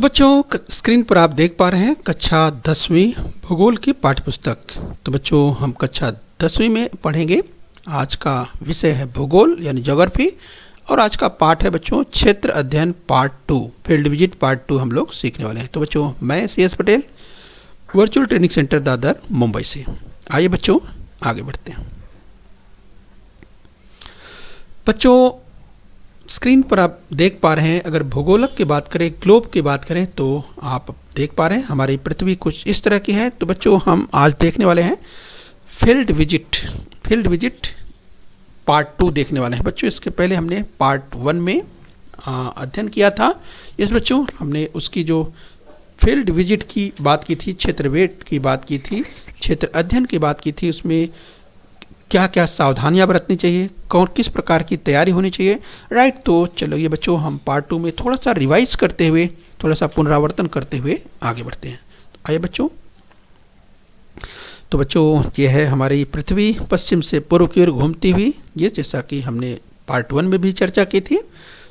तो बच्चों स्क्रीन पर आप देख पा रहे हैं कक्षा 10वीं भूगोल की पाठ्यपुस्तक। तो बच्चों हम कक्षा 10वीं में पढ़ेंगे। आज का विषय है भूगोल यानी ज्योग्राफी और आज का पाठ है बच्चों क्षेत्र अध्ययन पार्ट 2 फील्ड विजिट पार्ट 2 हम लोग सीखने वाले हैं। तो बच्चों मैं CS Patel virtual training centre Dadar Mumbai से। आइए बच्चों आगे बढ़ते हैं। बच्चों स्क्रीन पर आप देख पा रहे हैं, अगर भूगोलक की बात करें, ग्लोब की बात करें तो आप देख पा रहे हैं हमारी पृथ्वी कुछ इस तरह की है। तो बच्चों हम आज देखने वाले हैं फील्ड विजिट पार्ट 2 देखने वाले हैं। बच्चों इसके पहले हमने पार्ट 1 में अध्ययन किया था। इस बच्चों हमने उसकी जो फील्ड विजिट की बात की थी, क्षेत्रवेट की बात की थी, क्षेत्र अध्ययन की बात की थी, उसमें क्या क्या सावधानियां बरतनी चाहिए, कौन किस प्रकार की तैयारी होनी चाहिए, राइट। तो चलो ये बच्चों हम पार्ट 2 में थोड़ा सा रिवाइज करते हुए, थोड़ा सा पुनरावर्तन करते हुए आगे बढ़ते हैं। तो आइए बच्चों। तो बच्चों ये है हमारी पृथ्वी पश्चिम से पूर्व की ओर घूमती हुई। ये जैसा कि हमने पार्ट 1 में भी चर्चा की थी,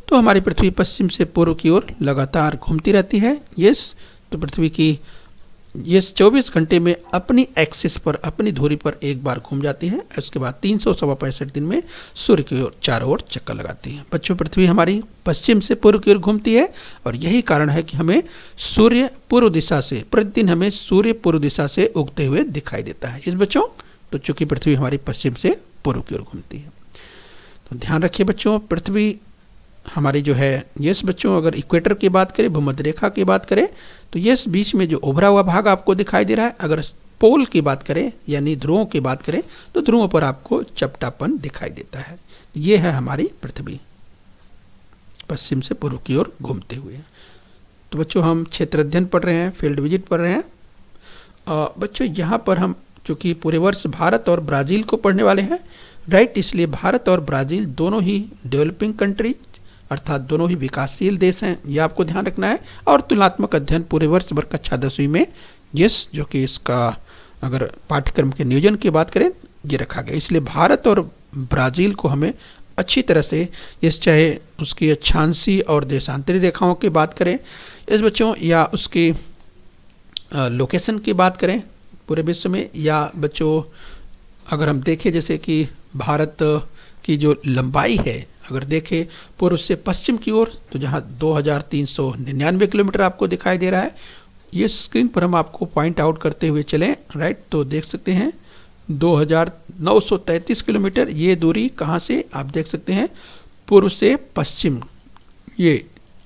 तो हमारी पृथ्वी पश्चिम से पूर्व की ओर लगातार घूमती रहती है। यस, तो पृथ्वी की ये 24 घंटे में अपनी एक्सिस पर, अपनी धुरी पर एक बार घूम जाती है। उसके बाद 365 दिन में सूर्य की ओर चारों ओर चक्कर लगाती है। बच्चों पृथ्वी हमारी पश्चिम से पूर्व की ओर घूमती है और यही कारण है कि हमें सूर्य पूर्व दिशा से, प्रतिदिन हमें सूर्य पूर्व दिशा से उगते हुए दिखाई देता है। इस बच्चों तो चूंकि पृथ्वी हमारी पश्चिम से पूर्व की ओर घूमती है, तो ध्यान रखिए बच्चों। पृथ्वी हमारी जो है, यस बच्चों, अगर इक्वेटर की बात करें, भूमध्य रेखा की बात करें, तो यस बीच में जो उभरा हुआ भाग आपको दिखाई दे रहा है। अगर पोल की बात करें यानी ध्रुवों की बात करें, तो ध्रुवों पर आपको चपटापन दिखाई देता है। ये है हमारी पृथ्वी पश्चिम से पूर्व की ओर घूमते हुए। तो बच्चों हम क्षेत्र अध्ययन पढ़ रहे हैं, फील्ड विजिट पढ़ रहे हैं। बच्चों यहाँ पर हम चूँकि पूरे वर्ष भारत और ब्राज़ील को पढ़ने वाले हैं, राइट। इसलिए भारत और ब्राज़ील दोनों ही डेवलपिंग कंट्री अर्थात दोनों ही विकासशील देश हैं, ये आपको ध्यान रखना है। और तुलनात्मक अध्ययन पूरे वर्ष भर कक्षा 10वीं में यस, जो कि इसका अगर पाठ्यक्रम के नियोजन की बात करें, ये रखा गया। इसलिए भारत और ब्राज़ील को हमें अच्छी तरह से, इस चाहे उसकी अक्षांशीय और देशांतरी रेखाओं की बात करें इस बच्चों, या उसकी लोकेशन की बात करें पूरे विश्व में, या बच्चों अगर हम देखें जैसे कि भारत की जो लंबाई है, अगर देखें पूर्व से पश्चिम की ओर, तो जहां 2399 किलोमीटर आपको दिखाई दे रहा है, ये स्क्रीन पर हम आपको पॉइंट आउट करते हुए चलें, राइट। तो देख सकते हैं 2933 किलोमीटर ये दूरी कहां से आप देख सकते हैं, पूर्व से पश्चिम ये।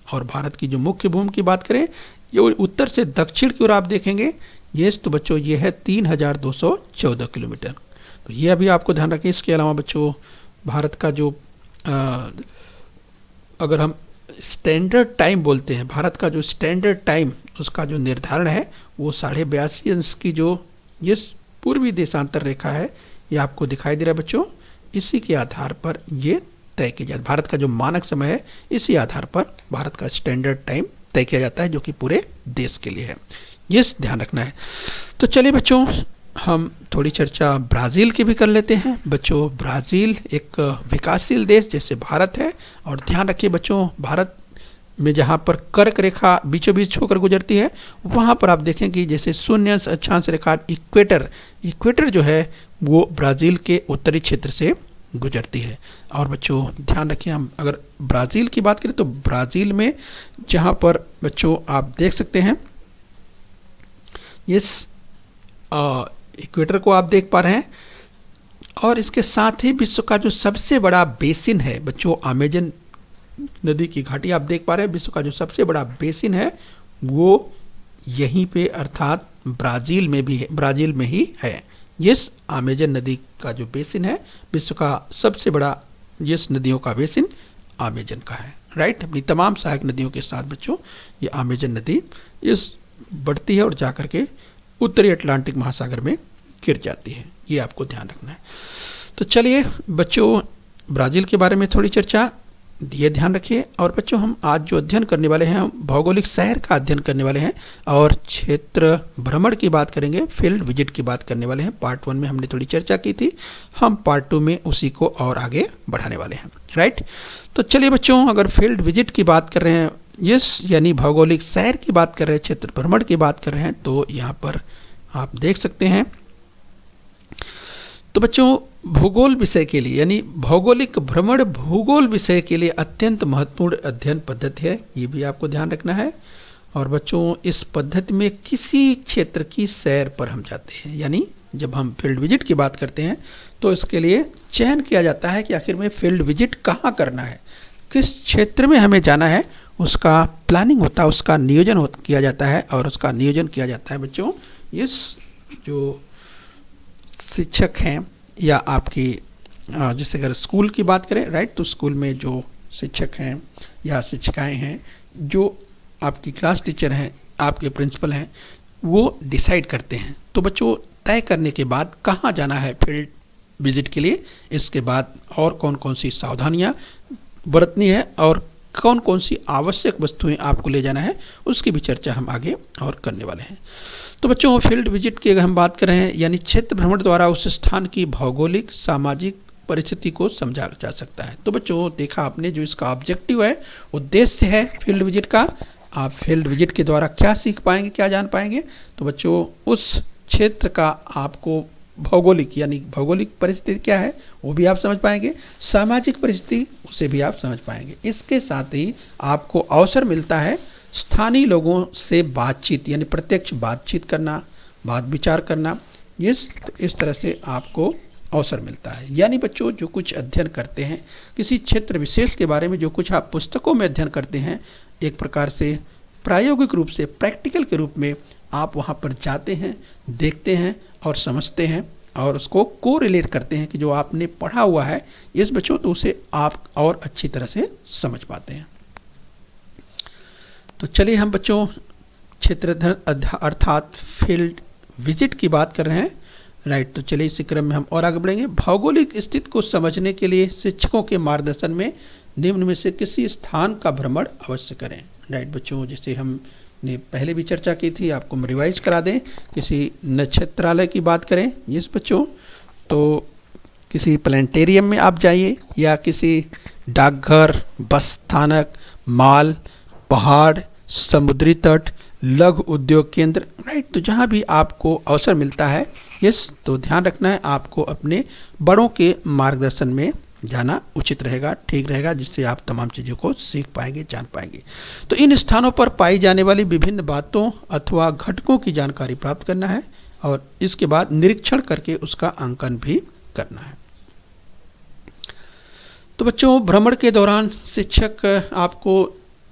और भारत की जो मुख्य भूमि की बात करें, ये उत्तर से दक्षिण की ओर आप देखेंगे, ये तो बच्चों ये है 3214 किलोमीटर। तो ये अभी आपको ध्यान रखें। इसके अलावा बच्चों भारत का जो अगर हम स्टैंडर्ड टाइम बोलते हैं, भारत का जो स्टैंडर्ड टाइम उसका जो निर्धारण है वो 82.5 अंश की जो ये पूर्वी देशांतर रेखा है, ये आपको दिखाई दे रहा है बच्चों। इसी के आधार पर ये तय किया जाता है, भारत का जो मानक समय है इसी आधार पर भारत का स्टैंडर्ड टाइम तय किया जाता है, जो कि पूरे देश के लिए है। ये ध्यान रखना है। तो चलिए बच्चों हम थोड़ी चर्चा ब्राज़ील की भी कर लेते हैं। बच्चों ब्राज़ील एक विकासशील देश जैसे भारत है, और ध्यान रखिए बच्चों भारत में जहाँ पर कर्क रेखा बीचों बीच होकर गुजरती है, वहाँ पर आप देखेंगे जैसे शून्य अक्षांश रेखा इक्वेटर जो है वो ब्राज़ील के उत्तरी क्षेत्र से गुजरती है। और बच्चों ध्यान रखिए, हम अगर ब्राज़ील की बात करें तो ब्राज़ील में जहाँ पर बच्चों आप देख सकते हैं इस इक्वेटर को आप देख पा रहे हैं, और इसके साथ ही विश्व का जो सबसे बड़ा बेसिन है बच्चों, अमेजन नदी की घाटी आप देख पा रहे हैं। विश्व का जो सबसे बड़ा बेसिन है वो यहीं पे अर्थात ब्राज़ील में ही है। यस, अमेजन नदी का जो बेसिन है विश्व का सबसे बड़ा, यस नदियों का बेसिन अमेजन का है, राइट। अपनी तमाम सहायक नदियों के साथ बच्चों ये अमेजन नदी इस बढ़ती है और जाकर के उत्तरी अटलांटिक महासागर में गिर जाती है। ये आपको ध्यान रखना है। तो चलिए बच्चों ब्राज़ील के बारे में थोड़ी चर्चा, ये ध्यान रखिए। और बच्चों हम आज जो अध्ययन करने वाले हैं, हम भौगोलिक शहर का अध्ययन करने वाले हैं और क्षेत्र भ्रमण की बात करेंगे, फील्ड विजिट की बात करने वाले हैं। पार्ट 1 में हमने थोड़ी चर्चा की थी, हम पार्ट 2 में उसी को और आगे बढ़ाने वाले हैं, राइट। तो चलिए बच्चों अगर फील्ड विजिट की बात कर रहे हैं, यस, यानी भौगोलिक सैर की बात कर रहे हैं, क्षेत्र भ्रमण की बात कर रहे हैं, तो यहाँ पर आप देख सकते हैं। तो बच्चों, भूगोल विषय के लिए यानी भौगोलिक भ्रमण भूगोल विषय के लिए अत्यंत महत्वपूर्ण अध्ययन पद्धति है, ये भी आपको ध्यान रखना है। और बच्चों, इस पद्धति में किसी क्षेत्र की सैर पर हम जाते हैं, यानी जब हम फील्ड विजिट की बात करते हैं तो इसके लिए चयन किया जाता है कि आखिर में फील्ड विजिट कहाँ करना है, किस क्षेत्र में हमें जाना है, उसका प्लानिंग होता है, उसका नियोजन किया जाता है। और उसका नियोजन किया जाता है बच्चों, इस जो शिक्षक हैं या आपकी जैसे अगर स्कूल की बात करें, राइट, तो स्कूल में जो शिक्षक हैं या शिक्षिकाएं हैं, जो आपकी क्लास टीचर हैं, आपके प्रिंसिपल हैं, वो डिसाइड करते हैं। तो बच्चों, तय करने के बाद कहाँ जाना है फील्ड विजिट के लिए, इसके बाद और कौन कौन सी सावधानियाँ बरतनी है और कौन कौन सी आवश्यक वस्तुएं आपको ले जाना है, उसकी भी चर्चा हम आगे और करने वाले हैं। तो बच्चों, फील्ड विजिट की अगर हम बात कर रहे हैं, यानी क्षेत्र भ्रमण द्वारा उस स्थान की भौगोलिक सामाजिक परिस्थिति को समझा जा सकता है। तो बच्चों, देखा आपने, जो इसका ऑब्जेक्टिव है, उद्देश्य है फील्ड विजिट का, आप फील्ड विजिट के द्वारा क्या सीख पाएंगे, क्या जान पाएंगे। तो बच्चों, उस क्षेत्र का आपको भौगोलिक यानी भौगोलिक परिस्थिति क्या है वो भी आप समझ पाएंगे, सामाजिक परिस्थिति उसे भी आप समझ पाएंगे। इसके साथ ही आपको अवसर मिलता है स्थानीय लोगों से बातचीत यानी प्रत्यक्ष बातचीत करना, बात विचार करना, इस तरह से आपको अवसर मिलता है। यानी बच्चों, जो कुछ अध्ययन करते हैं किसी क्षेत्र विशेष के बारे में, जो कुछ आप पुस्तकों में अध्ययन करते हैं, एक प्रकार से प्रायोगिक रूप से प्रैक्टिकल के रूप में आप वहाँ पर जाते हैं, देखते हैं और समझते हैं और उसको को रिलेट करते हैं कि जो आपने पढ़ा हुआ है इस बच्चों, तो उसे आप और अच्छी तरह से समझ पाते हैं। तो चलिए हम बच्चों क्षेत्र अर्थात फील्ड विजिट की बात कर रहे हैं, राइट। तो चलिए इसी क्रम में हम और आगे बढ़ेंगे। भौगोलिक स्थिति को समझने के लिए शिक्षकों के मार्गदर्शन में निम्न में से किसी स्थान का भ्रमण अवश्य करें, राइट बच्चों। जैसे हमने पहले भी चर्चा की थी, आपको हम रिवाइज करा दें। किसी नक्षत्रालय की बात करें, यस बच्चों, तो किसी प्लानिटेरियम में आप जाइए या किसी डाकघर, बस स्थानक, माल, पहाड़, समुद्री तट, लघु उद्योग केंद्र, राइट। तो जहाँ भी आपको अवसर मिलता है, यस, तो ध्यान रखना है आपको अपने बड़ों के मार्गदर्शन में जाना उचित रहेगा, ठीक रहेगा, जिससे आप तमाम चीज़ों को सीख पाएंगे, जान पाएंगे। तो इन स्थानों पर पाई जाने वाली विभिन्न बातों अथवा घटकों की जानकारी प्राप्त करना है और इसके बाद निरीक्षण करके उसका अंकन भी करना है। तो बच्चों, भ्रमण के दौरान शिक्षक आपको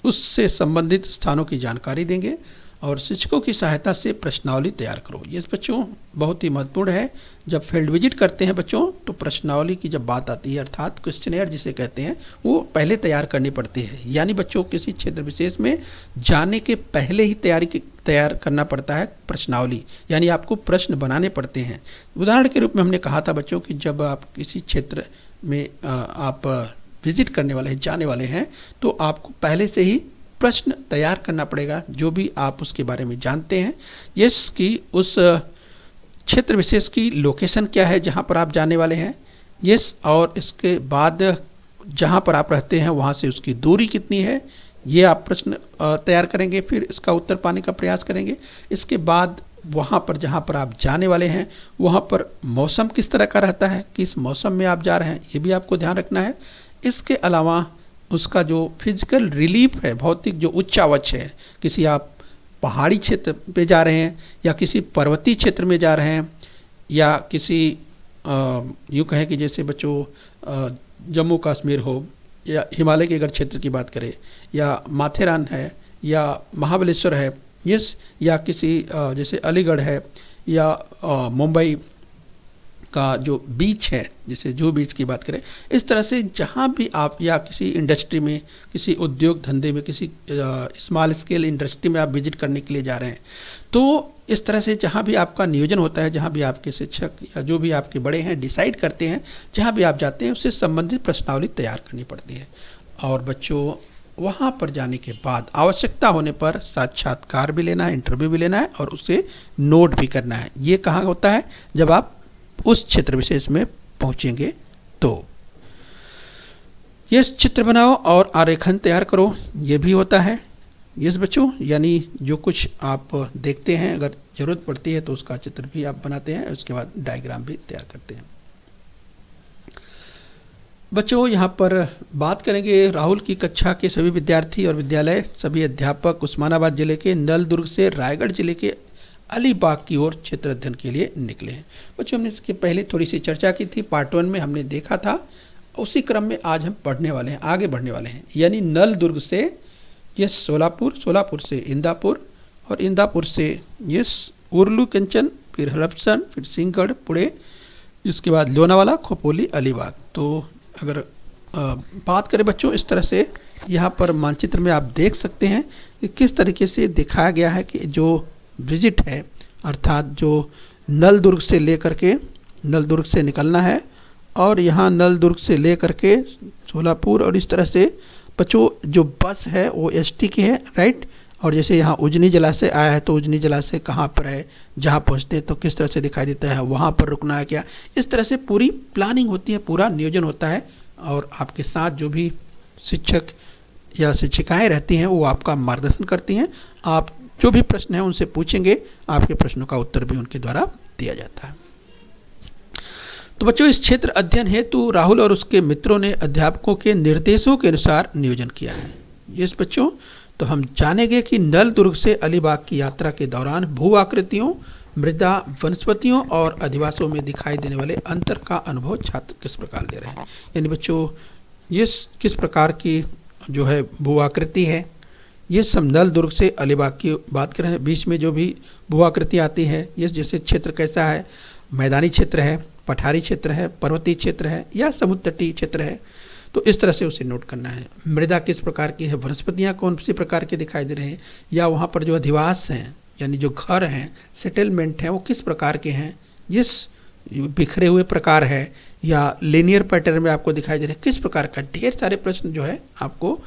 उससे संबंधित स्थानों की जानकारी देंगे और शिक्षकों की सहायता से प्रश्नावली तैयार करो। ये बच्चों बहुत ही महत्वपूर्ण है। जब फील्ड विजिट करते हैं बच्चों, तो प्रश्नावली की जब बात आती है, अर्थात क्वेश्चनेयर जिसे कहते हैं, वो पहले तैयार करनी पड़ती है। यानी बच्चों, किसी क्षेत्र विशेष में जाने के पहले ही तैयार करना पड़ता है प्रश्नावली, यानी आपको प्रश्न बनाने पड़ते हैं। उदाहरण के रूप में हमने कहा था बच्चों कि जब आप किसी क्षेत्र में आप विजिट करने वाले हैं, जाने वाले हैं, तो आपको पहले से ही प्रश्न तैयार करना पड़ेगा, जो भी आप उसके बारे में जानते हैं, यस, कि उस क्षेत्र विशेष की लोकेशन क्या है जहाँ पर आप जाने वाले हैं, यस, और इसके बाद जहाँ पर आप रहते हैं वहाँ से उसकी दूरी कितनी है, ये आप प्रश्न तैयार करेंगे, फिर इसका उत्तर पाने का प्रयास करेंगे। इसके बाद वहाँ पर जहाँ पर आप जाने वाले हैं वहाँ पर मौसम किस तरह का रहता है, किस मौसम में आप जा रहे हैं, ये भी आपको ध्यान रखना है। इसके अलावा उसका जो फिजिकल रिलीफ है, भौतिक जो उच्चावच है, किसी आप पहाड़ी क्षेत्र पे जा रहे हैं या किसी पर्वतीय क्षेत्र में जा रहे हैं या किसी यूँ कहें कि जैसे बच्चों जम्मू कश्मीर हो या हिमालय के अगर क्षेत्र की बात करें, या माथेरान है या महाबलेश्वर है, यस, या किसी जैसे अलीगढ़ है या मुंबई का जो बीच है, जैसे जुहू बीच की बात करें, इस तरह से जहाँ भी आप या किसी इंडस्ट्री में, किसी उद्योग धंधे में, किसी स्मॉल स्केल इंडस्ट्री में आप विजिट करने के लिए जा रहे हैं, तो इस तरह से जहाँ भी आपका नियोजन होता है, जहाँ भी आपके शिक्षक या जो भी आपके बड़े हैं डिसाइड करते हैं, जहाँ भी आप जाते हैं उससे संबंधित प्रश्नावली तैयार करनी पड़ती है। और बच्चों, वहाँ पर जाने के बाद आवश्यकता होने पर साक्षात्कार भी लेना है, इंटरव्यू भी लेना है और उसे नोट भी करना है। ये कहाँ होता है, जब आप उस क्षेत्र विशेष में पहुंचेंगे। तो ये चित्र बनाओ और आरेखन तैयार करो, ये भी होता है। यस बच्चों, यानी जो कुछ आप देखते हैं अगर ज़रूरत पड़ती है तो उसका चित्र भी आप बनाते हैं, उसके बाद डायग्राम भी तैयार करते हैं। बच्चों यहाँ पर बात करेंगे राहुल की कक्षा के सभी विद्यार्थी और विद्यालय सभी अध्यापक उस्मानाबाद जिले के नलदुर्ग से रायगढ़ जिले के अलीबाग की ओर क्षेत्र अध्ययन के लिए निकले हैं। बच्चों हमने इसके पहले थोड़ी सी चर्चा की थी, पार्ट 1 में हमने देखा था, उसी क्रम में आज हम पढ़ने वाले हैं, आगे बढ़ने वाले हैं। यानी नलदुर्ग से यस सोलापुर, सोलापुर से इंदापुर और इंदापुर से यस उर्लू कंचन, फिर हड़पसन, फिर सिंहगढ़, पुणे, इसके बाद लोनावाला, खोपोली, अलीबाग। तो अगर बात करें बच्चों, इस तरह से यहाँ पर मानचित्र में आप देख सकते हैं कि किस तरीके से दिखाया गया है कि जो विजिट है, अर्थात जो नलदुर्ग से लेकर के, नलदुर्ग से निकलना है और यहाँ नलदुर्ग से लेकर के सोलापुर, और इस तरह से बच्चों जो बस है वो एसटी की है, राइट। और जैसे यहाँ उजनी जलाशय आया है तो उजनी जलाशय कहाँ पर है, जहाँ पहुँचते हैं तो किस तरह से दिखाई देता है, वहाँ पर रुकना है क्या, इस तरह से पूरी प्लानिंग होती है, पूरा नियोजन होता है। और आपके साथ जो भी शिक्षक या शिक्षिकाएँ रहती हैं वो आपका मार्गदर्शन करती हैं। आप जो भी प्रश्न हैं उनसे पूछेंगे, आपके प्रश्नों का उत्तर भी उनके द्वारा दिया जाता है। तो बच्चों इस क्षेत्र अध्ययन हेतु राहुल और उसके मित्रों ने अध्यापकों के निर्देशों के अनुसार नियोजन किया है। यस बच्चों, तो हम जानेंगे कि नलदुर्ग से अलीबाग की यात्रा के दौरान भू आकृतियों, मृदा, वनस्पतियों और अधिवासों में दिखाई देने वाले अंतर का अनुभव छात्र किस प्रकार ले रहे हैं। यानी बच्चों ये किस प्रकार की जो है भू आकृति है, ये सब नलदुर्ग से अलीबाग की बात कर रहे हैं। बीच में जो भी भू आकृति आती है, ये जैसे क्षेत्र कैसा है, मैदानी क्षेत्र है, पठारी क्षेत्र है, पर्वतीय क्षेत्र है या समुद्र तटीय क्षेत्र है, तो इस तरह से उसे नोट करना है। मृदा किस प्रकार की है, वनस्पतियाँ कौन सी प्रकार के दिखाई दे रहे हैं, या वहाँ पर जो अधिवास हैं यानी जो घर हैं, सेटलमेंट हैं, वो किस प्रकार के हैं, जिस बिखरे हुए प्रकार है या लीनियर पैटर्न में आपको दिखाई दे रहे हैं, किस प्रकार का। ढेर सारे प्रश्न जो है आपको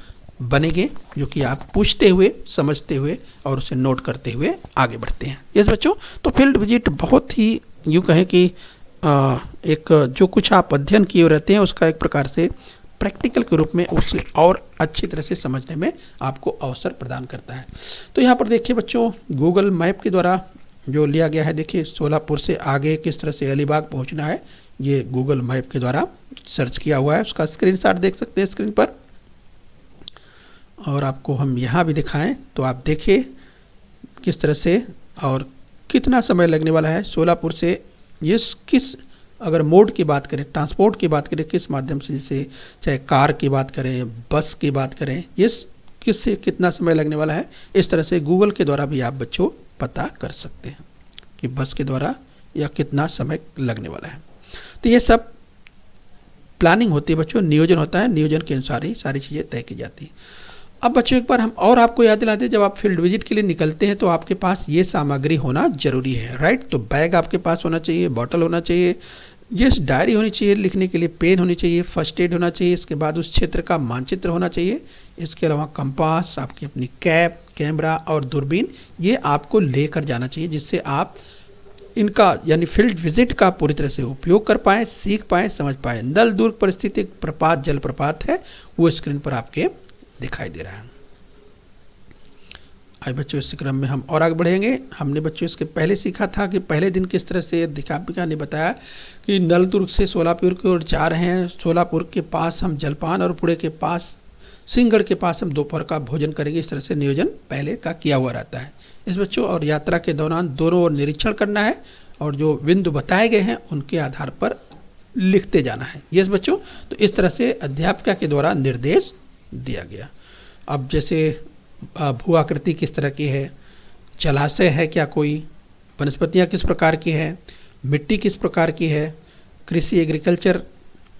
बनेंगे जो कि आप पूछते हुए, समझते हुए और उसे नोट करते हुए आगे बढ़ते हैं। यस बच्चों, तो फील्ड विजिट बहुत ही यूँ कहें कि एक जो कुछ आप अध्ययन किए रहते हैं उसका एक प्रकार से प्रैक्टिकल के रूप में उसे और अच्छी तरह से समझने में आपको अवसर प्रदान करता है। तो यहाँ पर देखिए बच्चों, गूगल मैप के द्वारा जो लिया गया है, देखिए सोलापुर से आगे किस तरह से अलीबाग पहुँचना है, ये गूगल मैप के द्वारा सर्च किया हुआ है, उसका स्क्रीनशॉट देख सकते हैं स्क्रीन पर। और आपको हम यहाँ भी दिखाएं तो आप देखिए किस तरह से और कितना समय लगने वाला है सोलापुर से। ये किस, अगर मोड की बात करें, ट्रांसपोर्ट की बात करें, किस माध्यम से, जैसे चाहे कार की बात करें, बस की बात करें, ये किससे कितना समय लगने वाला है, इस तरह से गूगल के द्वारा भी आप बच्चों पता कर सकते हैं कि बस के द्वारा या कितना समय लगने वाला है। तो ये सब प्लानिंग होती है बच्चों, नियोजन होता है, नियोजन के अनुसार ही सारी चीज़ें तय की जाती हैं। अब बच्चों एक बार हम और आपको याद दिलाते हैं, जब आप फील्ड विजिट के लिए निकलते हैं तो आपके पास ये सामग्री होना जरूरी है, राइट। तो बैग आपके पास होना चाहिए, बॉटल होना चाहिए, ये डायरी होनी चाहिए, लिखने के लिए पेन होनी चाहिए, फर्स्ट एड होना चाहिए, इसके बाद उस क्षेत्र का मानचित्र होना चाहिए, इसके अलावा कंपास, आपकी अपनी कैप, कैमरा और दूरबीन, ये आपको लेकर जाना चाहिए, जिससे आप इनका यानी फील्ड विजिट का पूरी तरह से उपयोग कर पाएँ, सीख पाएँ, समझ पाएँ। नलदुर्ग पर स्थित एक प्रपात, जलप्रपात है, वो स्क्रीन पर आपके दिखाई दे रहा है। आज बच्चों इस क्रम में हम और आगे बढ़ेंगे। हमने बच्चों इसके पहले सीखा था कि पहले दिन किस तरह से अध्यापिका ने बताया कि नलदुर्ग से सोलापुर की ओर जा रहे हैं, सोलापुर के पास हम जलपान और पुणे के पास, सिंहगढ़ के पास हम दोपहर का भोजन करेंगे। इस तरह से नियोजन पहले का किया हुआ रहता है इस बच्चों। और यात्रा के दौरान दोनों ओर निरीक्षण करना है और जो बिंदु बताए गए हैं उनके आधार पर लिखते जाना है। यस बच्चों, तो इस तरह से अध्यापिका के द्वारा निर्देश दिया गया। अब जैसे भू आकृति किस तरह की है, जलाशय है क्या कोई, वनस्पतियाँ किस प्रकार की है, मिट्टी किस प्रकार की है, कृषि एग्रीकल्चर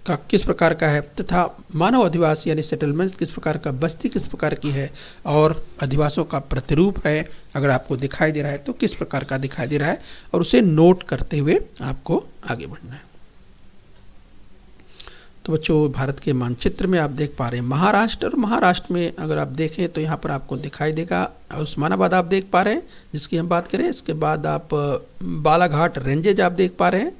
का किस प्रकार का है, तथा मानव अधिवास यानी सेटलमेंट्स किस प्रकार का, बस्ती किस प्रकार की है और अधिवासों का प्रतिरूप है अगर आपको दिखाई दे रहा है तो किस प्रकार का दिखाई दे रहा है, और उसे नोट करते हुए आपको आगे बढ़ना है। तो बच्चों भारत के मानचित्र में आप देख पा रहे हैं महाराष्ट्र, और महाराष्ट्र में अगर आप देखें तो यहाँ पर आपको दिखाई देगा उस्मानाबाद आप देख पा रहे हैं जिसकी हम बात करें। इसके बाद आप बालाघाट रेंजेज आप देख पा रहे हैं,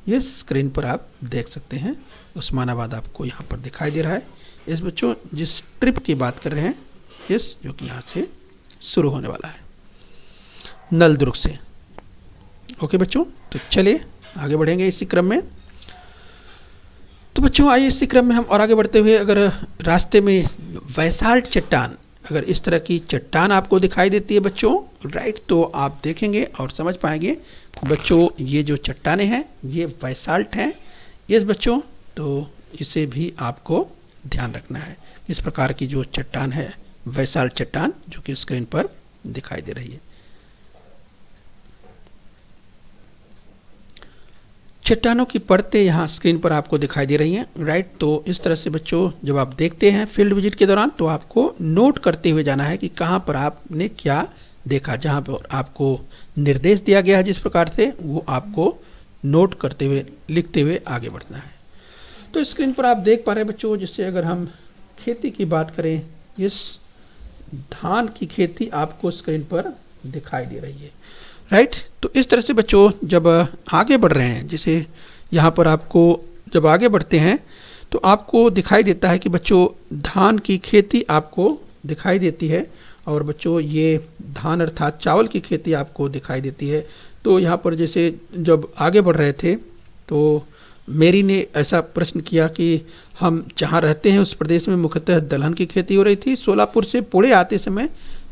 ये स्क्रीन पर आप देख सकते हैं उस्मानाबाद आपको यहाँ पर दिखाई दे रहा है। इस बच्चों जिस ट्रिप की बात कर रहे हैं, इस जो कि यहाँ से शुरू होने वाला है, नलदुर्ग से। ओके बच्चों, तो चलिए आगे बढ़ेंगे इसी क्रम में। तो बच्चों आइए इसी क्रम में हम और आगे बढ़ते हुए, अगर रास्ते में बैसाल्ट चट्टान, अगर इस तरह की चट्टान आपको दिखाई देती है बच्चों, राइट, तो आप देखेंगे और समझ पाएंगे बच्चों ये जो चट्टानें हैं ये बैसाल्ट हैं। यस बच्चों, तो इसे भी आपको ध्यान रखना है। इस प्रकार की जो चट्टान है बैसाल्ट चट्टान, जो कि स्क्रीन पर दिखाई दे रही है। चट्टानों की परतें यहाँ स्क्रीन पर आपको दिखाई दे रही हैं, राइट। तो इस तरह से बच्चों जब आप देखते हैं फील्ड विजिट के दौरान, तो आपको नोट करते हुए जाना है कि कहाँ पर आपने क्या देखा। जहाँ पर आपको निर्देश दिया गया है जिस प्रकार से, वो आपको नोट करते हुए लिखते हुए आगे बढ़ना है। तो स्क्रीन पर आप देख पा रहे हैं बच्चों, जिससे अगर हम खेती की बात करें, इस धान की खेती आपको स्क्रीन पर दिखाई दे रही है, राइट। तो इस तरह से बच्चों जब आगे बढ़ रहे हैं, जैसे यहाँ पर आपको जब आगे बढ़ते हैं तो आपको दिखाई देता है कि बच्चों धान की खेती आपको दिखाई देती है, और बच्चों ये धान अर्थात चावल की खेती आपको दिखाई देती है। तो यहाँ पर जैसे जब आगे बढ़ रहे थे तो मेरी ने ऐसा प्रश्न किया कि हम जहाँ रहते हैं उस प्रदेश में मुख्यतः दलहन की खेती हो रही थी, सोलापुर से पुणे आते समय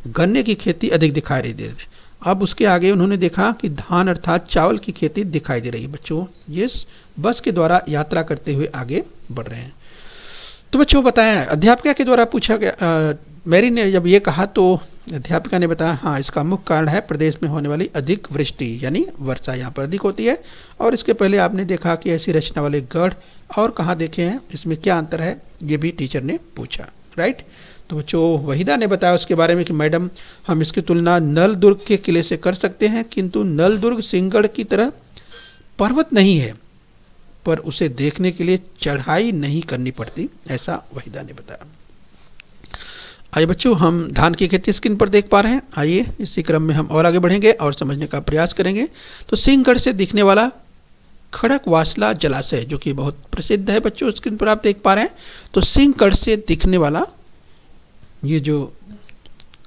गन्ने की खेती अधिक दिखाई दे रही थी। अब उसके आगे उन्होंने देखा कि धान अर्थात चावल की खेती दिखाई दे रही है। बच्चों ये बस के द्वारा यात्रा करते हुए आगे बढ़ रहे हैं। तो बच्चों बताएं, अध्यापिका के द्वारा पूछा गया, मेरी ने जब ये कहा तो अध्यापिका ने बताया हाँ इसका मुख्य कारण है प्रदेश में होने वाली अधिक वृष्टि, यानी वर्षा यहाँ पर अधिक होती है। और इसके पहले आपने देखा कि ऐसी रचना वाले गढ़ और कहाँ देखे हैं, इसमें क्या अंतर है, ये भी टीचर ने पूछा, राइट। तो बच्चों वहीदा ने बताया उसके बारे में कि मैडम हम इसकी तुलना नलदुर्ग के किले से कर सकते हैं, किंतु नलदुर्ग सिंहगढ़ की तरह पर्वत नहीं है, पर उसे देखने के लिए चढ़ाई नहीं करनी पड़ती, ऐसा वहीदा ने बताया। आइए बच्चों हम धान की खेती स्क्रीन पर देख पा रहे हैं। आइए इसी क्रम में हम और आगे बढ़ेंगे और समझने का प्रयास करेंगे। तो सिंहगढ़ से दिखने वाला खड़कवासला जलाशय, जो कि बहुत प्रसिद्ध है बच्चों, स्क्रीन पर आप देख पा रहे हैं। तो सिंहगढ़ से दिखने वाला ये जो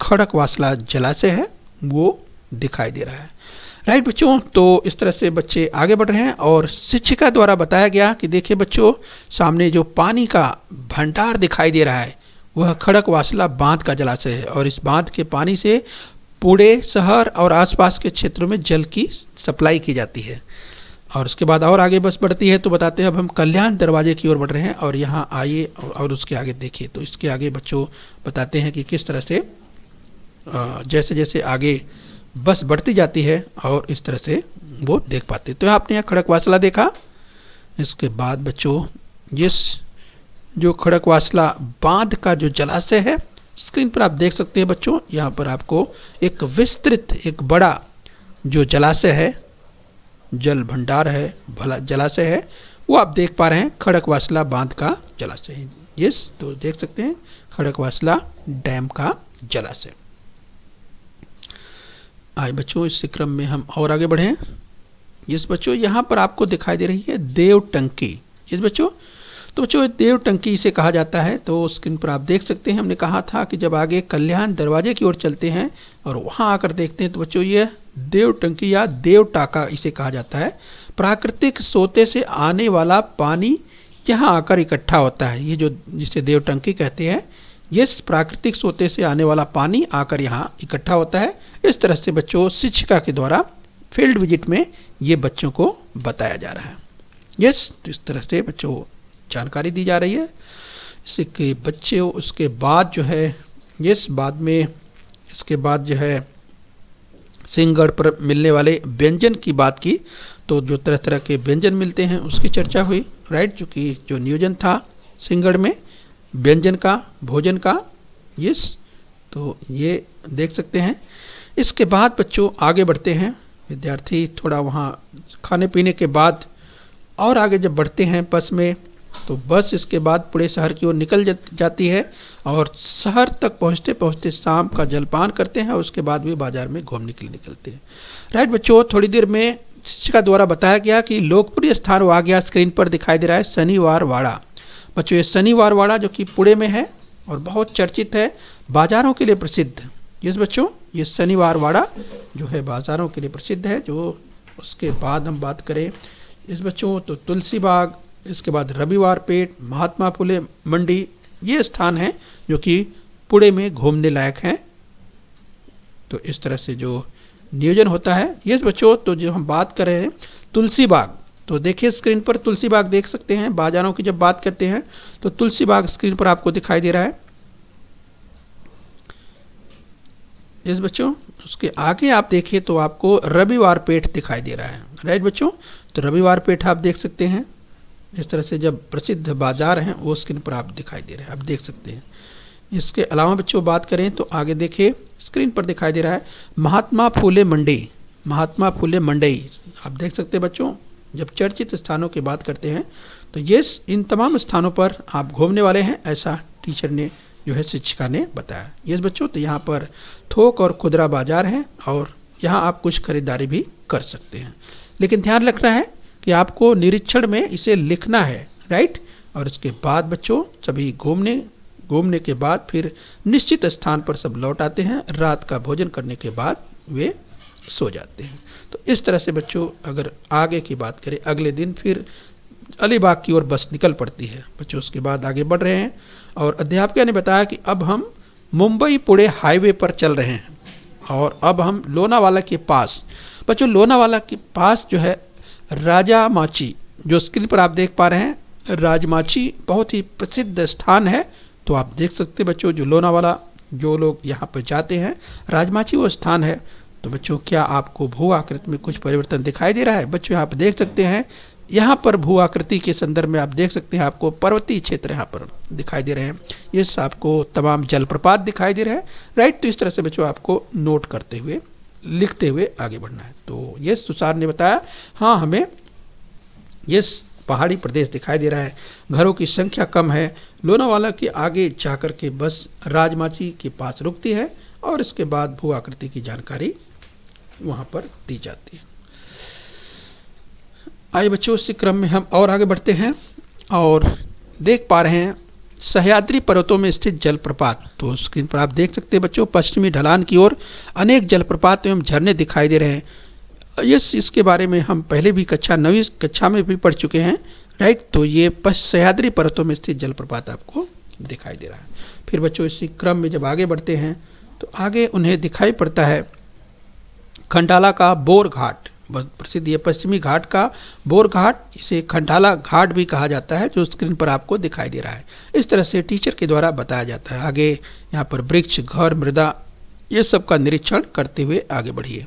खड़कवासला जलाशय है वो दिखाई दे रहा है, राइट बच्चों। तो इस तरह से बच्चे आगे बढ़ रहे हैं और शिक्षिका द्वारा बताया गया कि देखिए बच्चों सामने जो पानी का भंडार दिखाई दे रहा है वह खड़कवासला बांध का जलाशय है, और इस बांध के पानी से पुणे शहर और आसपास के क्षेत्रों में जल की सप्लाई की जाती है। और उसके बाद और आगे बस बढ़ती है तो बताते हैं अब हम कल्याण दरवाजे की ओर बढ़ रहे हैं, और यहाँ आइए और उसके आगे देखिए। तो इसके आगे बच्चों बताते हैं कि किस तरह से जैसे जैसे आगे बस बढ़ती जाती है और इस तरह से वो देख पाते। तो आपने यहाँ खड़कवासला देखा, इसके बाद बच्चों जिस जो खड़कवासला बांध का जो जलाशय है स्क्रीन पर आप देख सकते हैं बच्चों, यहाँ पर आपको एक विस्तृत एक बड़ा जो जलाशय है, जल भंडार है, भला जलाशय है, वो आप देख पा रहे हैं, खड़कवासला बांध का जलाशय है। यस, तो देख सकते हैं खड़कवासला डैम का जलाशय। आइए बच्चों इस क्रम में हम और आगे बढ़ें। यस बच्चों यहाँ पर आपको दिखाई दे रही है देव टंकी। यस बच्चों, तो बच्चों देव टंकी इसे कहा जाता है। तो स्क्रीन पर आप देख सकते हैं, हमने कहा था कि जब आगे कल्याण दरवाजे की ओर चलते हैं और वहाँ आकर देखते हैं तो बच्चों ये देव टंकी या देव टाका इसे कहा जाता है। प्राकृतिक सोते से आने वाला पानी यहाँ आकर इकट्ठा होता है, ये जो जिसे देव टंकी कहते हैं, ये प्राकृतिक सोते से आने वाला पानी आकर यहाँ इकट्ठा होता है। इस तरह से बच्चों शिक्षिका के द्वारा फील्ड विजिट में ये बच्चों को बताया जा रहा है। यस, तो इस तरह से बच्चों जानकारी दी जा रही है। इसके बच्चे उसके बाद जो है यस बाद में इसके बाद जो है सिंहगढ़ पर मिलने वाले व्यंजन की बात की, तो जो तरह तरह के व्यंजन मिलते हैं उसकी चर्चा हुई, राइट। जो कि जो नियोजन था सिंहगढ़ में व्यंजन का, भोजन का, यस, तो ये देख सकते हैं। इसके बाद बच्चों आगे बढ़ते हैं, विद्यार्थी थोड़ा वहाँ खाने पीने के बाद और आगे जब बढ़ते हैं बस में, तो बस इसके बाद पुणे शहर की ओर निकल जाती है और शहर तक पहुँचते पहुँचते शाम का जलपान करते हैं और उसके बाद भी बाजार में घूमने के लिए निकलते हैं, राइट बच्चों। थोड़ी देर में शिक्षिका द्वारा बताया गया कि लोकप्रिय स्थान वो आ गया, स्क्रीन पर दिखाई दे रहा है शनिवार वाड़ा। बच्चों ये शनिवार वाड़ा जो कि पुणे में है और बहुत चर्चित है, बाजारों के लिए प्रसिद्ध, यस बच्चों, ये शनिवार वाड़ा जो है बाज़ारों के लिए प्रसिद्ध है। जो उसके बाद हम बात करें इस बच्चों तो तुलसी बाग, इसके बाद रविवार पेट, महात्मा फुले मंडी, ये स्थान हैं जो कि पुणे में घूमने लायक हैं। तो इस तरह से जो नियोजन होता है। यस बच्चों, तो जो हम बात कर रहे हैं तुलसी बाग, तो देखिए स्क्रीन पर तुलसी बाग देख सकते हैं। बाजारों की जब बात करते हैं तो तुलसी बाग स्क्रीन पर आपको दिखाई दे रहा है। यस बच्चों, उसके आगे आप देखिए तो आपको रविवार पेठ दिखाई दे रहा है। राइट बच्चों, तो रविवार पेठ आप देख सकते हैं। इस तरह से जब प्रसिद्ध बाजार हैं वो स्क्रीन पर आप दिखाई दे रहे हैं, आप देख सकते हैं। इसके अलावा बच्चों बात करें तो आगे देखिए स्क्रीन पर दिखाई दे रहा है महात्मा फुले मंडी, महात्मा फुले मंडई आप देख सकते हैं बच्चों। जब चर्चित स्थानों की बात करते हैं तो ये इन तमाम स्थानों पर आप घूमने वाले हैं, ऐसा टीचर ने जो है शिक्षिका ने बताया। यस बच्चों, तो यहाँ पर थोक और खुदरा बाजार हैं और यहाँ आप कुछ खरीदारी भी कर सकते हैं, लेकिन ध्यान रखना है कि आपको निरीक्षण में इसे लिखना है। राइट, और इसके बाद बच्चों सभी घूमने के बाद फिर निश्चित स्थान पर सब लौट आते हैं। रात का भोजन करने के बाद वे सो जाते हैं। तो इस तरह से बच्चों अगर आगे की बात करें, अगले दिन फिर अलीबाग की ओर बस निकल पड़ती है बच्चों। उसके बाद आगे बढ़ रहे हैं और अध्यापिका ने बताया कि अब हम मुंबई पुणे हाईवे पर चल रहे हैं और अब हम लोनावाला के पास, बच्चों लोनावाला के पास जो है राजामाची, जो स्क्रीन पर आप देख पा रहे हैं, राजमाची बहुत ही प्रसिद्ध स्थान है। तो आप देख सकते हैं बच्चों, जो लोनावाला जो लोग यहाँ पर जाते हैं, राजमाची वो स्थान है। तो बच्चों क्या आपको भू आकृति में कुछ परिवर्तन दिखाई दे रहा है? बच्चों यहाँ पर देख सकते हैं, यहाँ पर भू आकृति के संदर्भ में आप देख सकते हैं आपको पर्वतीय क्षेत्र यहाँ पर दिखाई दे रहे हैं। ये आपको तमाम जलप्रपात दिखाई दे रहे हैं। राइट, तो इस तरह से बच्चों आपको नोट करते हुए लिखते हुए आगे बढ़ना है। तो ये तुषार ने बताया, हाँ हमें ये पहाड़ी प्रदेश दिखाई दे रहा है, घरों की संख्या कम है। लोनावाला के आगे जाकर के बस राजमाची के पास रुकती है और इसके बाद भू आकृति की जानकारी वहाँ पर दी जाती है। आइए बच्चों, इसी क्रम में हम और आगे बढ़ते हैं और देख पा रहे हैं सह्याद्री पर्वतों में स्थित जलप्रपात। तो स्क्रीन पर आप देख सकते हैं बच्चों, पश्चिमी ढलान की ओर अनेक जलप्रपात एवं झरने दिखाई दे रहे हैं। इसके बारे में हम पहले भी कक्षा 9वीं कक्षा में भी पढ़ चुके हैं। राइट, तो ये सह्याद्री पर्वतों में स्थित जलप्रपात आपको दिखाई दे रहा है। फिर बच्चों इसी क्रम में जब आगे बढ़ते हैं तो आगे उन्हें दिखाई पड़ता है खंडाला का बोर घाट, बहुत प्रसिद्ध ये पश्चिमी घाट का बोर घाट, इसे खंडाला घाट भी कहा जाता है, जो स्क्रीन पर आपको दिखाई दे रहा है। इस तरह से टीचर के द्वारा बताया जाता है। आगे यहाँ पर वृक्ष, घर, मृदा, ये सब का निरीक्षण करते हुए आगे बढ़िए।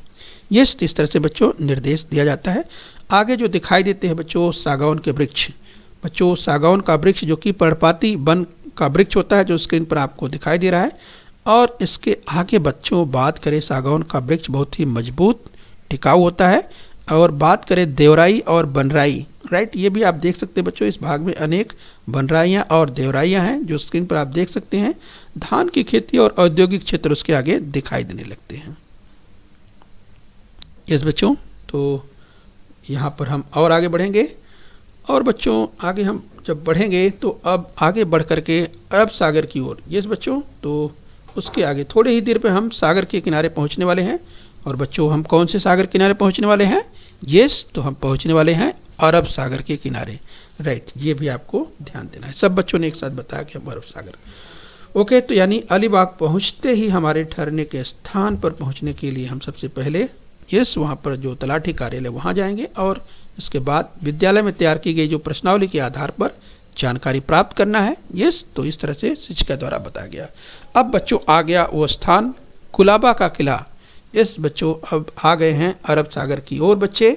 ये इस तरह से बच्चों निर्देश दिया जाता है। आगे जो दिखाई देते हैं बच्चों सागौन के वृक्ष, बच्चों सागौन का वृक्ष जो कि पर्णपाती वन का वृक्ष होता है, जो स्क्रीन पर आपको दिखाई दे रहा है। और इसके आगे बच्चों बात करें, सागौन का वृक्ष बहुत ही मजबूत टिकाऊ होता है। और बात करें देवराई और बनराई, राइट, ये भी आप देख सकते हैं बच्चों, इस भाग में अनेक बनराइयाँ और देवराइयाँ हैं, जो स्क्रीन पर आप देख सकते हैं। धान की खेती और औद्योगिक क्षेत्र उसके आगे दिखाई देने लगते हैं। यस बच्चों, तो यहाँ पर हम और आगे बढ़ेंगे और बच्चों आगे हम जब बढ़ेंगे तो अब आगे बढ़ करके अरब सागर की ओर। यस बच्चों, तो उसके आगे थोड़े ही देर पे हम सागर के किनारे पहुँचने वाले हैं। और बच्चों हम कौन से सागर किनारे पहुँचने वाले हैं? यस, तो हम पहुँचने वाले हैं अरब सागर के किनारे। राइट, ये भी आपको ध्यान देना है। सब बच्चों ने एक साथ बताया कि हम अरब सागर। ओके, तो यानी अलीबाग पहुँचते ही हमारे ठहरने के स्थान पर पहुँचने के लिए हम सबसे पहले वहाँ पर जो तलाठी कार्यालय वहाँ जाएंगे और इसके बाद विद्यालय में तैयार की गई जो प्रश्नावली के आधार पर जानकारी प्राप्त करना है। तो इस तरह से शिक्षिका द्वारा बताया गया। अब बच्चों आ गया वो स्थान कुलाबा का किला। बच्चों अब आ गए हैं अरब सागर की ओर बच्चे,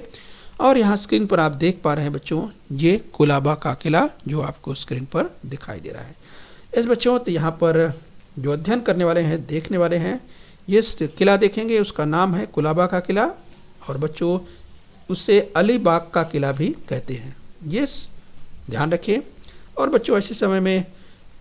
और यहाँ स्क्रीन पर आप देख पा रहे हैं बच्चों ये कुलाबा का किला जो आपको स्क्रीन पर दिखाई दे रहा है। बच्चों तो यहाँ पर जो अध्ययन करने वाले हैं, देखने वाले हैं, ये किला देखेंगे, उसका नाम है कुलाबा का किला। और बच्चों उससे अलीबाग का किला भी कहते हैं। ध्यान रखिए। और बच्चों ऐसे समय में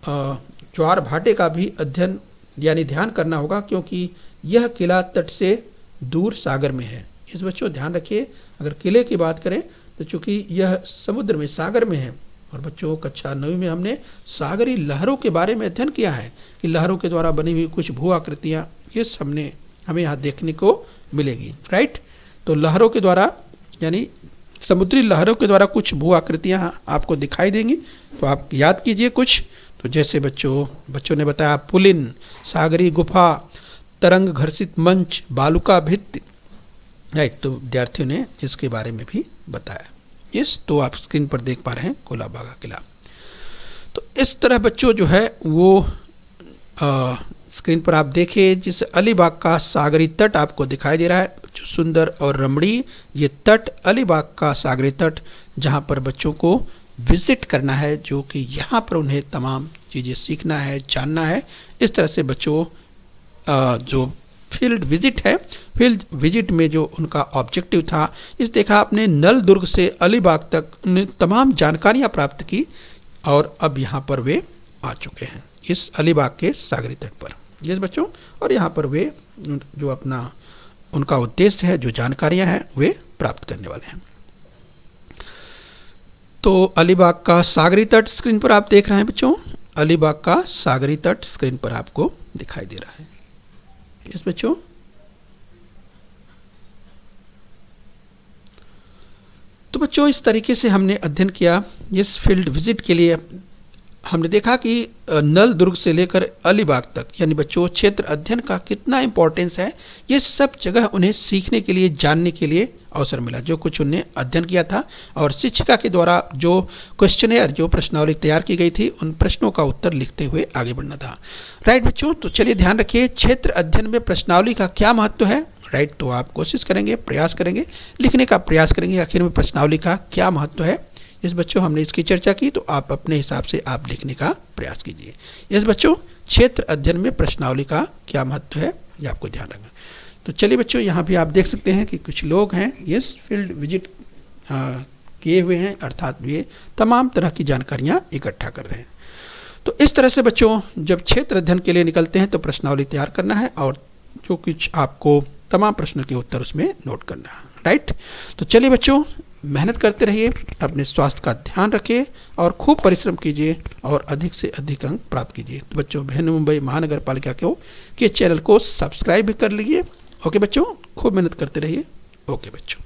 ज्वार भाटे का भी अध्ययन यानी ध्यान करना होगा, क्योंकि यह किला तट से दूर सागर में है। बच्चों ध्यान रखिए, अगर किले की बात करें तो चूँकि यह समुद्र में सागर में है। और बच्चों कक्षा 9वीं में हमने सागरी लहरों के बारे में अध्ययन किया है कि लहरों के द्वारा बनी हुई कुछ भू आकृतियाँ ये हमें यहाँ देखने को मिलेगी, राइट। तो लहरों के द्वारा यानी समुद्री लहरों के द्वारा कुछ भू आकृतियाँ आपको दिखाई देंगी, तो आप याद कीजिए कुछ। तो जैसे बच्चों ने बताया पुलिन, सागरी गुफा, तरंग घर्षित मंच, बालुका भित्ति, राइट। तो विद्यार्थियों ने इसके बारे में भी बताया। यस, तो आप स्क्रीन पर देख पा रहे हैं कोलाबागा किला। तो इस तरह बच्चों जो है वो स्क्रीन पर आप देखिए, जिस अलीबाग का सागरी तट आपको दिखाई दे रहा है, जो सुंदर और रमणीय ये तट, अलीबाग का सागरी तट, जहाँ पर बच्चों को विजिट करना है, जो कि यहाँ पर उन्हें तमाम चीज़ें सीखना है, जानना है। इस तरह से बच्चों जो फील्ड विजिट है, फील्ड विजिट में जो उनका ऑब्जेक्टिव था, इस देखा आपने नल दुर्ग से अलीबाग तक उन्हें तमाम जानकारियाँ प्राप्त की और अब यहाँ पर वे आ चुके हैं इस अलीबाग के सागरी तट पर। यस बच्चों, और यहाँ पर वे जो अपना उनका उद्देश्य है, जो जानकारियाँ हैं, वे प्राप्त करने वाले हैं। तो अलीबाग का सागरी तट स्क्रीन पर आप देख रहे हैं बच्चों, अलीबाग का सागरी तट स्क्रीन पर आपको दिखाई दे रहा है। यस बच्चों, तो बच्चों इस तरीके से हमने अध्ययन किया। इस फील्ड विजिट के लिए हमने देखा कि नल दुर्ग से लेकर अलीबाग तक, यानी बच्चों क्षेत्र अध्ययन का कितना इम्पोर्टेंस है, ये सब जगह उन्हें सीखने के लिए, जानने के लिए अवसर मिला, जो कुछ उन्हें अध्ययन किया था। और शिक्षिका के द्वारा जो क्वेश्चनेयर, जो प्रश्नावली तैयार की गई थी, उन प्रश्नों का उत्तर लिखते हुए आगे बढ़ना था, राइट बच्चों। तो चलिए ध्यान रखिए, क्षेत्र अध्ययन में प्रश्नावली का क्या महत्व है, राइट। तो आप कोशिश करेंगे, प्रयास करेंगे, लिखने का प्रयास करेंगे आखिर में प्रश्नावली का क्या महत्व है। इस बच्चों हमने इसकी चर्चा की, तो आप अपने हिसाब से आप लिखने का प्रयास कीजिए। इस बच्चों क्षेत्र अध्ययन में प्रश्नावली का क्या महत्व है, ये आपको ध्यान रखना। तो चलिए बच्चों, यहाँ भी आप देख सकते हैं कि कुछ लोग हैं, यस फील्ड विजिट किए हुए हैं, अर्थात वे तमाम तरह की जानकारियाँ इकट्ठा कर रहे हैं। तो इस तरह से बच्चों जब क्षेत्र अध्ययन के लिए निकलते हैं तो प्रश्नावली तैयार करना है और जो कुछ आपको तमाम प्रश्नों के उत्तर उसमें नोट करना है, राइट। तो चलिए बच्चों, मेहनत करते रहिए, अपने स्वास्थ्य का ध्यान रखिए और खूब परिश्रम कीजिए और अधिक से अधिक अंक प्राप्त कीजिए। तो बच्चों बृहन्मुंबई महानगर पालिका के चैनल को सब्सक्राइब भी कर लीजिए। ओके बच्चों, खूब मेहनत करते रहिए। ओके बच्चों।